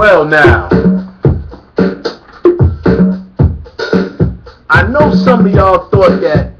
Well now, I know some of y'all thought that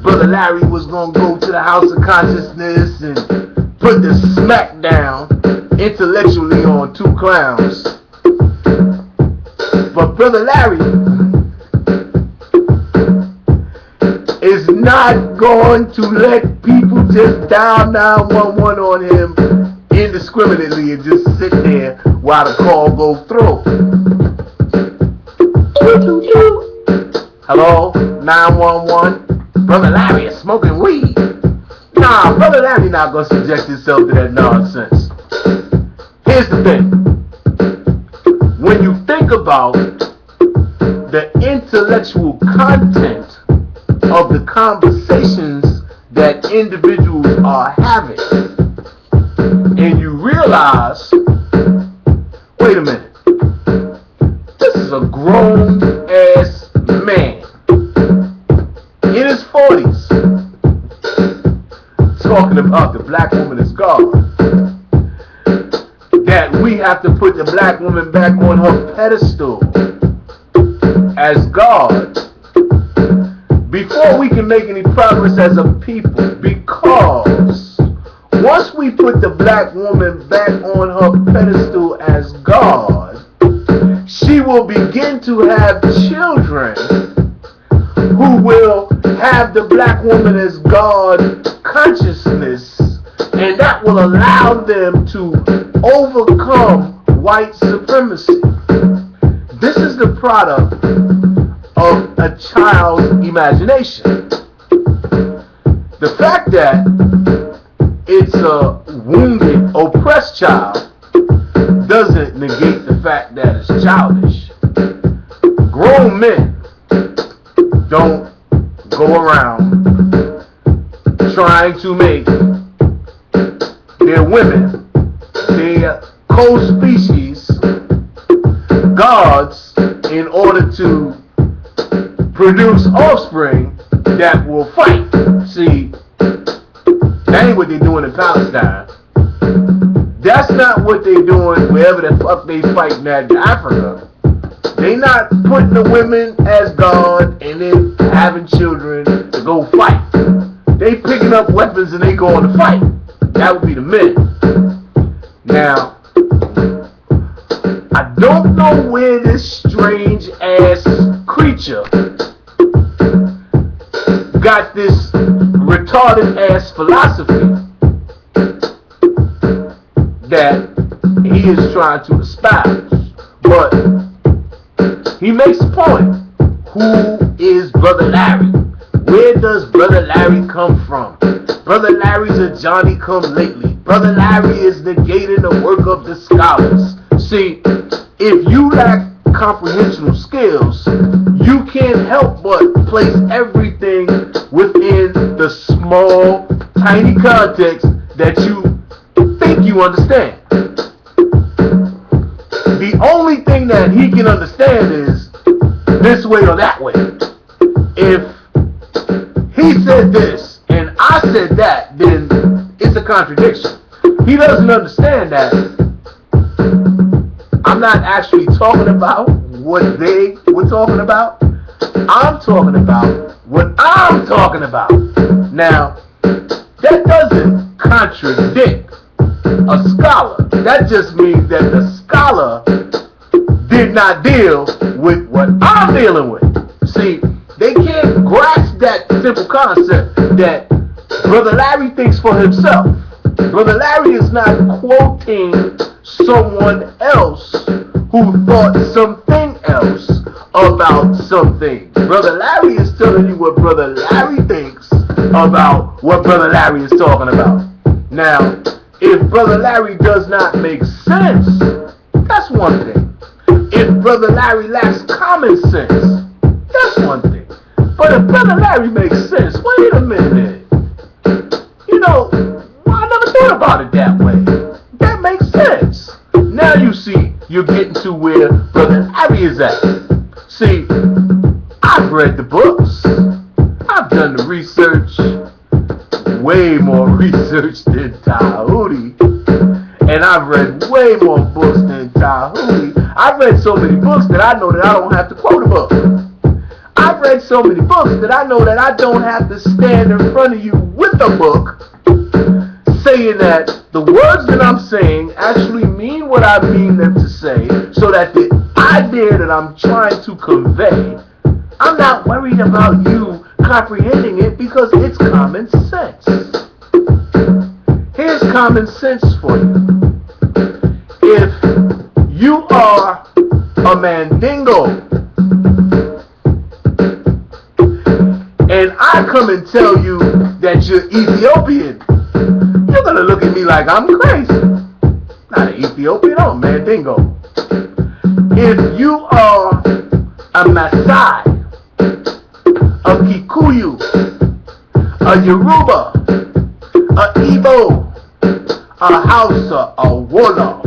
Brother Larry was going to go to the House of Consciousness and put the smack down intellectually on two clowns. But Brother Larry is not going to let people just dial 911 on him indiscriminately and just sit there while the call goes through. Hello, 911. Brother Larry is smoking weed. Nah, Brother Larry not going to subject himself to that nonsense. Here's the thing. When you think about the intellectual content of the conversations that individuals are having, and you realize, wait a minute, this is a grown-ass man in his 40s talking about the black woman as God. That we have to put the black woman back on her pedestal as God before we can make any progress as a people, because once we put the black woman back on her pedestal as God, she will begin to have children who will have the black woman as God consciousness, and that will allow them to overcome white supremacy. This is the product of a child's imagination. The fact that it's a wounded, oppressed child doesn't negate the fact that it's childish. Grown men don't go around trying to make their women, their co-species, gods in order to produce offspring that will fight. See, that ain't what they're doing in Palestine. That's not what they're doing wherever the fuck they fighting at in Africa. They not putting the women as God and then having children to go fight. They picking up weapons and they going to fight. That would be the men. Now, I don't know where this strange ass creature got this retarded ass philosophy that he is trying to espouse. But he makes a point. Who is Brother Larry? Where does Brother Larry come from? Brother Larry's a Johnny-come-lately. Brother Larry is negating the work of the scholars. See, if you lack comprehensional skills, you can't help but place everything within the small, tiny context that you think you understand. The only thing that he can understand is this way or that way. If he said this and I said that, then it's a contradiction. He doesn't understand that I'm not actually talking about what they were talking about. I'm talking about what I'm talking about. Now, that doesn't contradict a scholar. That just means that the scholar did not deal with what I'm dealing with. See, they can't grasp that simple concept that Brother Larry thinks for himself. Brother Larry is not quoting someone else who thought something else about something. Brother Larry is telling you what Brother Larry thinks about what Brother Larry is talking about. Now, if Brother Larry does not make sense, that's one thing. If Brother Larry lacks common sense, that's one thing. But if Brother Larry makes sense, wait a minute. You know, I never thought about it that way. That makes sense. Now you see, you're getting to where Brother Larry is at. See, I've read the books. I've done the research. Way more research than TAHUTI. And I've read way more books than Tahuti. I've read so many books that I know that I don't have to quote a book. I've read so many books that I know that I don't have to stand in front of you with a book saying that the words that I'm saying actually mean what I mean them to say, so that the idea that I'm trying to convey, I'm not worried about you comprehending it because it's common sense. Here's common sense for you. If you are a Mandingo and I come and tell you that you're Ethiopian, you're going to look at me like I'm crazy. Not an Ethiopian, I'm a Mandingo. If you are a Maasai, a Kikuyu, a Yoruba, a Igbo, a Hausa, a Wolof,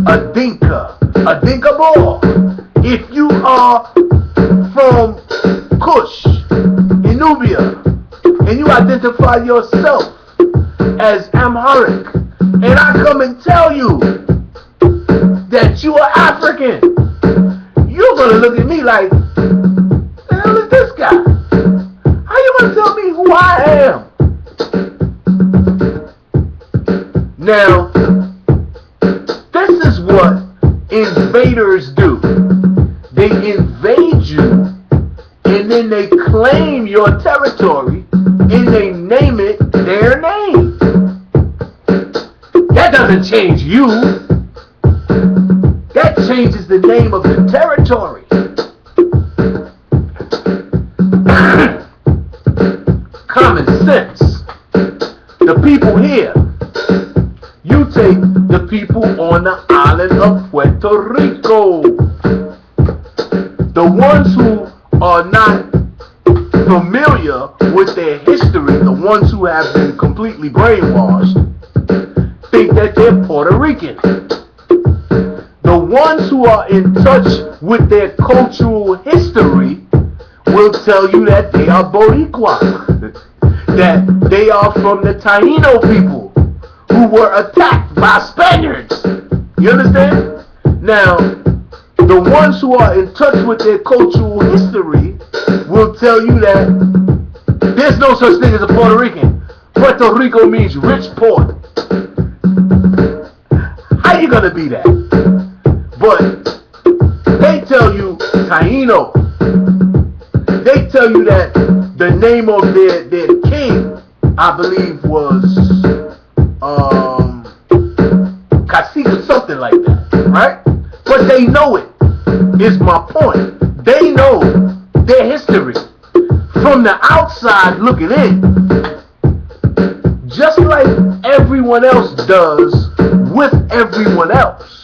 a Dinka Boer, if you are from Kush, in Nubia, and you identify yourself as Amharic, and I come and tell you that you are African, you're going to look at me like, the hell is this guy? How you going to tell me who I am? Now, this is what invaders do. They invade you, and then they claim your territory, and they name it their name. That doesn't change you. That changes the name of the territory. Common sense. The people here. You take the people on the island of Puerto Rico. The ones who are not familiar with their history, the ones who have been completely brainwashed, think that they're Puerto Rican. The ones who are in touch with their cultural history will tell you that they are Boricua, that they are from the Taino people who were attacked by Spaniards. You understand? Now, the ones who are in touch with their cultural history will tell you that there's no such thing as a Puerto Rican. Puerto Rico means rich port. How you gonna be that? But they tell you Taino. They tell you that the name of their king, I believe, was Cacique or something like that, right? But they know it, is my point. They know their history. From the outside looking in, just like everyone else does with everyone else,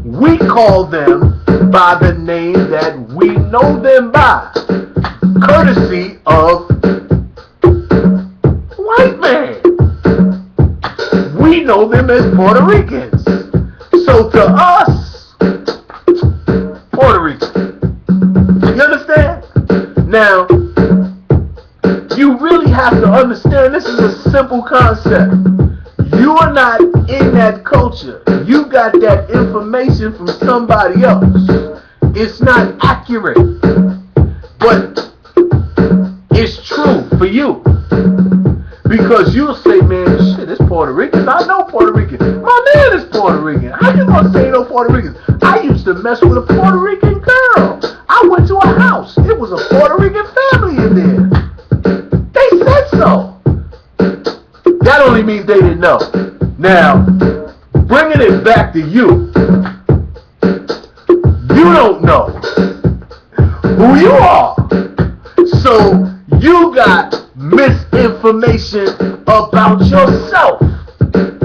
we call them by the name that we know them by, courtesy of white man. We know them as Puerto Ricans. So to us, Puerto Rican. You understand? Now, you really have to understand this is a simple concept. You are not in that culture. You got that information from somebody else. It's not accurate, but it's true for you. Because you'll say, man, shit, it's Puerto Rican. I know Puerto Rican. My man is Puerto Rican. How you gonna say no Puerto Ricans? I used to mess with a Puerto Rican girl. I went to a house. It was a Puerto Rican family in there. They said so. That only means they didn't know. Now, bringing it back to you. You don't know who you are. So you got misinformation about yourself.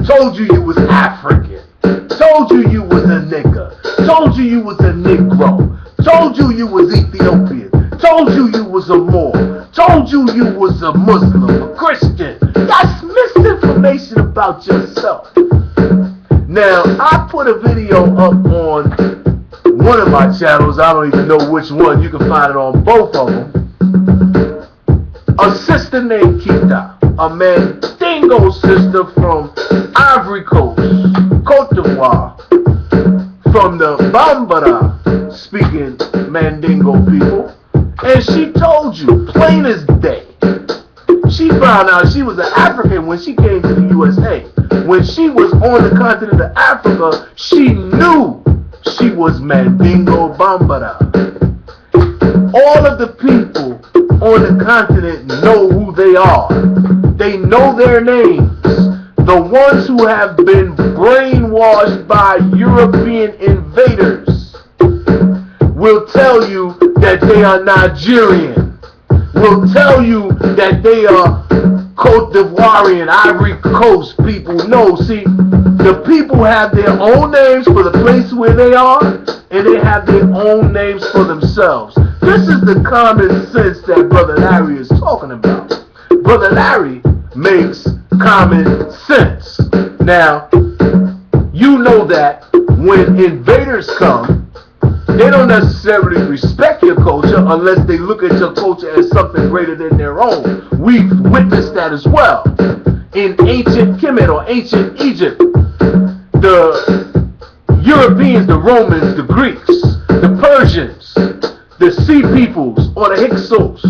Told you you was African. Told you you was a nigga. Told you you was a Negro. Told you you was Ethiopian. Told you you was a Moor. Told you you was a Muslim, a Christian. That's misinformation about yourself. Now, I put a video up on one of my channels. I don't even know which one. You can find it on both of them. A sister named Kita, a Mandingo sister from Ivory Coast. from the Bambara speaking Mandingo people. And she told you, plain as day, she found out she was an African when she came to the USA. When she was on the continent of Africa, she knew she was Mandingo Bambara. All of the people on the continent know who they are. They know their names. The ones who have been brainwashed by European invaders will tell you that they are Nigerian, will tell you that they are Cote d'Ivoirian, Ivory Coast people. No, see, the people have their own names for the place where they are, and they have their own names for themselves. This is the common sense that Brother Larry is talking about. Brother Larry makes common sense. Now, you know that when invaders come, they don't necessarily respect your culture unless they look at your culture as something greater than their own. We've witnessed that as well. In ancient Kemet or ancient Egypt, the Europeans, the Romans, the Greeks, the Persians, the Sea Peoples or the Hyksos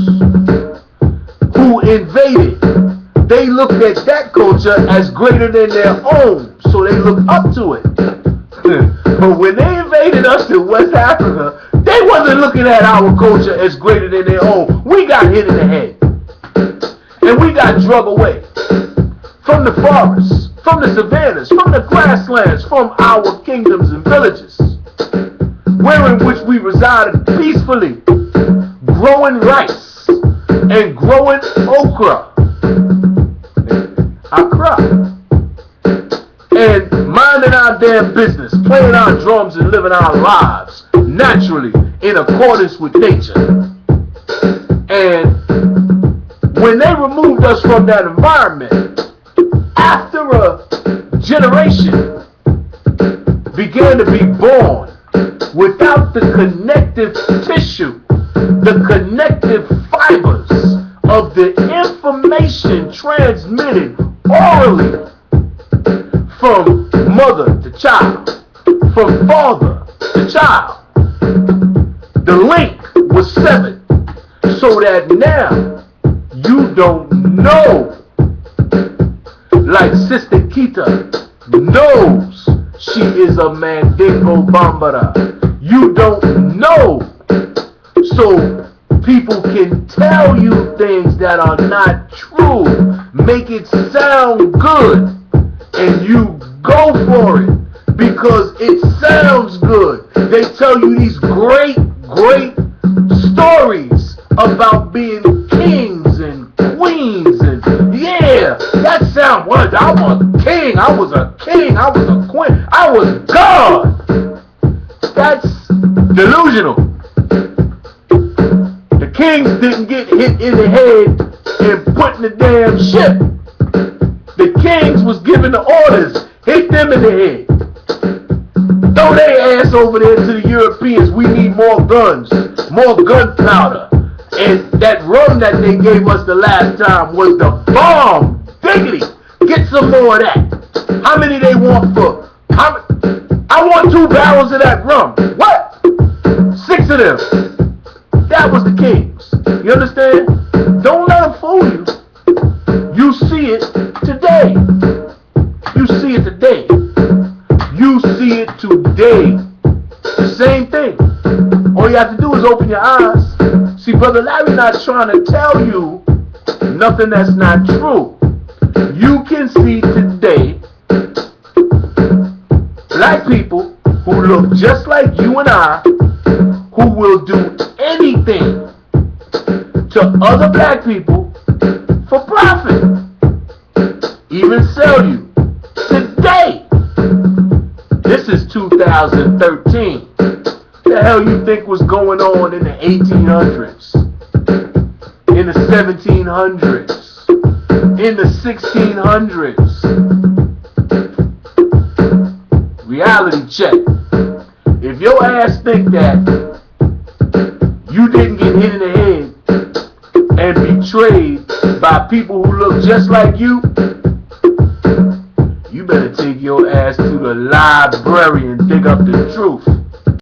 who invaded, they looked at that culture as greater than their own, so they looked up to it. But when they invaded us in West Africa, they wasn't looking at our culture as greater than their own. We got hit in the head. And we got drug away from the forests, from the savannas, from the grasslands, from our kingdoms and villages, wherein which we resided peacefully, growing rice and growing okra, Accra, and minding our damn business, playing our drums and living our lives naturally in accordance with nature. And when they removed us from that environment, after a generation began to be born without the connective tissue, the connective fibers of the information transmitted orally from mother to child, from father to child. The link was severed, so that now you don't know, like Sister Kita knows she is a Mandingo Bambara. You don't know, so people can tell you things that are not true, make it sound good, and you go for it because it sounds good. They tell you these great, great stories about being kings and queens, and yeah, that sound was, I was a king, I was a king, I was a queen, I was God. That's delusional. The kings didn't get hit in the head and put in the damn ship. The kings was giving the orders, hit them in the head. Throw their ass over there to the Europeans. We need more guns, more gunpowder. And that rum that they gave us the last time was the bomb. Diggity. Get some more of that. How many they want for? I want 2 barrels of that rum. What? 6 of them. That was the kings. You understand? Don't let them fool you. You see it today. You see it today. You see it today. The same thing. All you have to do is open your eyes. See, Brother Larry not trying to tell you nothing that's not true. You can see today black people who look just like you and I, who will do anything to other black people for profit. Even sell you. Today. This is 2013. The hell you think was going on in the 1800s, in the 1700s, in the 1600s? Reality check. If your ass think that you didn't get hit in the head and betrayed by people who look just like you better take your ass to the library and dig up the truth.